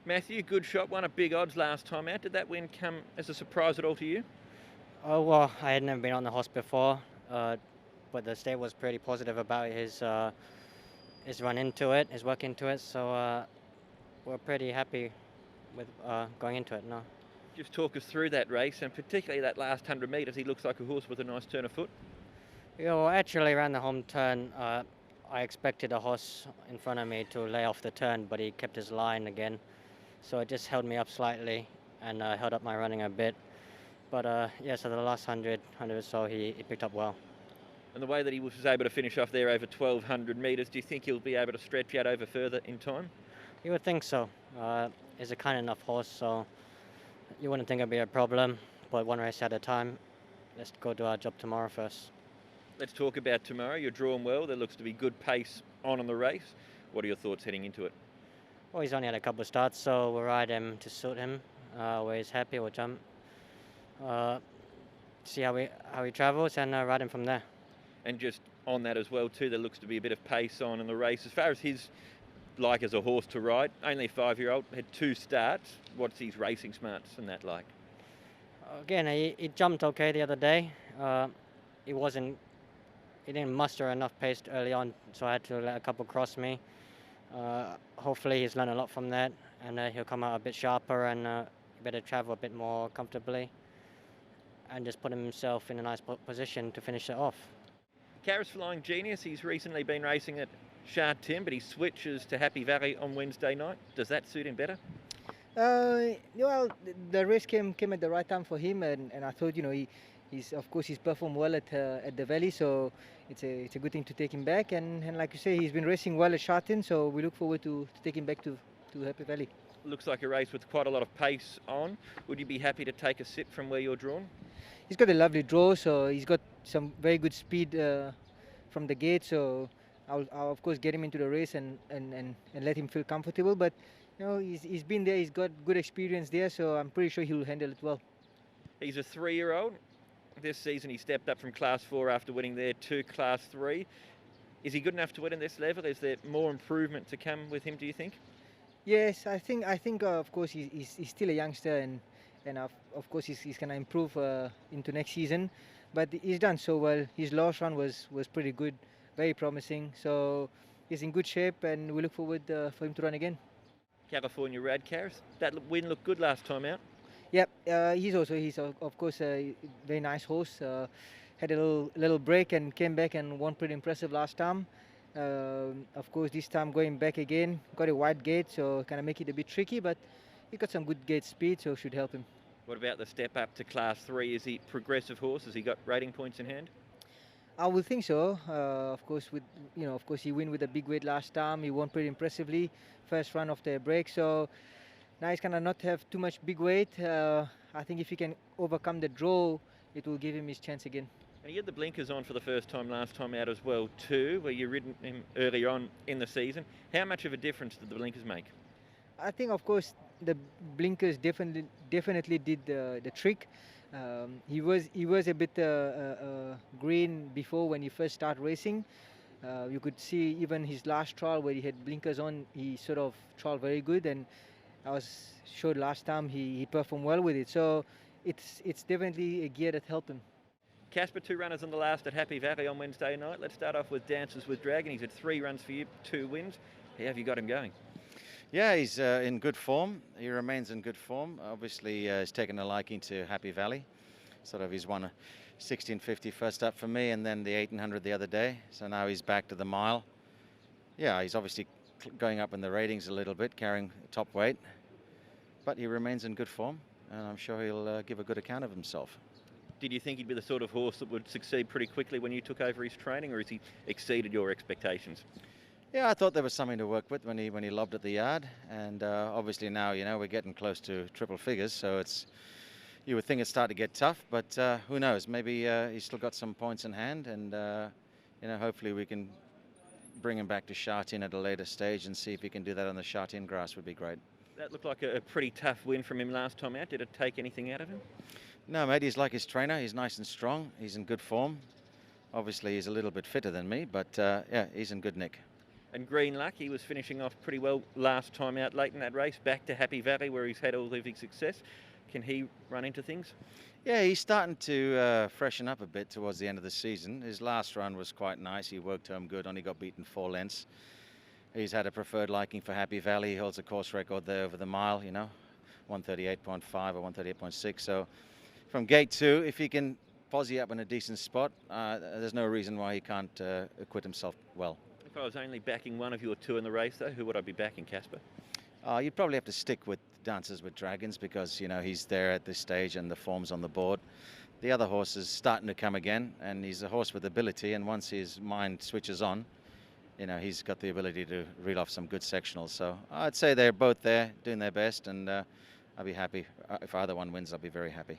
Matthew, good shot, won a big odds last time out. Did that win come as a surprise at all to you? Oh, well, I had never been on the horse before, but the state was pretty positive about his run into it, his work into it, so we're pretty happy with going into it now. Just talk us through that race, and particularly that last 100 metres. He looks like a horse with a nice turn of foot. Yeah, well, actually, around the home turn, I expected a horse in front of me to lay off the turn, but he kept his line again, so it just held me up slightly and held up my running a bit. But yeah, so the last 100 or so, he picked up well. And the way that he was able to finish off there over 1,200 metres, do you think he'll be able to stretch out over further in time? You would think so. He's a kind enough horse, so you wouldn't think it'd be a problem. But one race at a time. Let's go do our job tomorrow first. Let's talk about tomorrow. You're drawn well. There looks to be good pace on in the race. What are your thoughts heading into it? Well, he's only had a couple of starts, so we'll ride him to suit him. Where he's happy, we'll jump. See how he travels and ride him from there. And just on that as well too, there looks to be a bit of pace on in the race. As far as his like as a horse to ride, only a 5-year-old, had 2 starts. What's his racing smarts and that like? Again, he jumped okay the other day. He didn't muster enough pace early on, so I had to let a couple cross me. Hopefully he's learned a lot from that, and he'll come out a bit sharper and better travel a bit more comfortably and just put himself in a nice position to finish it off. Karis Flying Genius, he's recently been racing at Sha Tin, but he switches to Happy Valley on Wednesday night. Does that suit him better? Well, the race came at the right time for him, and I thought, he's performed well at the Valley, so it's a good thing to take him back. And like you say, he's been racing well at Sha Tin, so we look forward to take him back to Happy Valley. Looks like a race with quite a lot of pace on. Would you be happy to take a sit from where you're drawn? He's got a lovely draw, so he's got some very good speed from the gate. So I'll of course get him into the race and let him feel comfortable. But he's been there, he's got good experience there, so I'm pretty sure he'll handle it well. He's a 3-year-old. This season he stepped up from Class 4 after winning there to Class 3. Is he good enough to win in this level? Is there more improvement to come with him, do you think? Yes, I think of course he's still a youngster, and of course he's going to improve into next season. But he's done so well. His last run was pretty good, very promising. So he's in good shape, and we look forward for him to run again. California Rad, Karis. That win looked good last time out. Yep, he's of course a very nice horse. Had a little break and came back and won pretty impressive last time. Of course, this time going back again, got a wide gate, so kind of make it a bit tricky, but he got some good gate speed, so should help him. What about the step up to Class 3? Is he a progressive horse? Has he got rating points in hand? I would think so. Of course, he won with a big weight last time. He won pretty impressively, first run of the break. So now he's gonna not have too much big weight. I think if he can overcome the draw, it will give him his chance again. And he had the blinkers on for the first time last time out as well too, where you ridden him earlier on in the season. How much of a difference did the blinkers make? I think, of course, the blinkers definitely did the trick. He was a bit green before when he first started racing. You could see even his last trial where he had blinkers on, he sort of trialed very good, and I was sure last time he performed well with it. So it's definitely a gear that helped him. Caspar, 2 runners in the last at Happy Valley on Wednesday night. Let's start off with Dances with Dragon. He's had 3 runs for you, 2 wins. How have you got him going? Yeah, he's in good form. He remains in good form. Obviously, he's taken a liking to Happy Valley. He's won a 1650 first up for me, and then the 1800 the other day. So now he's back to the mile. Yeah, he's obviously going up in the ratings a little bit, carrying top weight. But he remains in good form, and I'm sure he'll give a good account of himself. Did you think he'd be the sort of horse that would succeed pretty quickly when you took over his training, or has he exceeded your expectations? Yeah, I thought there was something to work with when he lobbed at the yard, and obviously now we're getting close to triple figures, so you would think it'd start to get tough, but who knows? Maybe he's still got some points in hand, and hopefully we can bring him back to Sha Tin at a later stage and see if he can do that on the Sha Tin grass. Would be great. That looked like a pretty tough win from him last time out. Did it take anything out of him? No, mate, he's like his trainer. He's nice and strong. He's in good form. Obviously, he's a little bit fitter than me, but yeah, he's in good nick. And Green Luck, he was finishing off pretty well last time out late in that race, back to Happy Valley where he's had all of his success. Can he run into things? Yeah, he's starting to freshen up a bit towards the end of the season. His last run was quite nice. He worked home good, only got beaten 4 lengths. He's had a preferred liking for Happy Valley. He holds a course record there over the mile, you know, 138.5 or 138.6. So from gate 2, if he can posse up in a decent spot, there's no reason why he can't acquit himself well. If I was only backing one of your 2 in the race, though, who would I be backing, Caspar? You'd probably have to stick with Dances with Dragons because, you know, he's there at this stage and the form's on the board. The other horse is starting to come again, and he's a horse with ability, and once his mind switches on, you know, he's got the ability to reel off some good sectionals. So I'd say they're both there doing their best, and I'll be happy. If either one wins, I'll be very happy.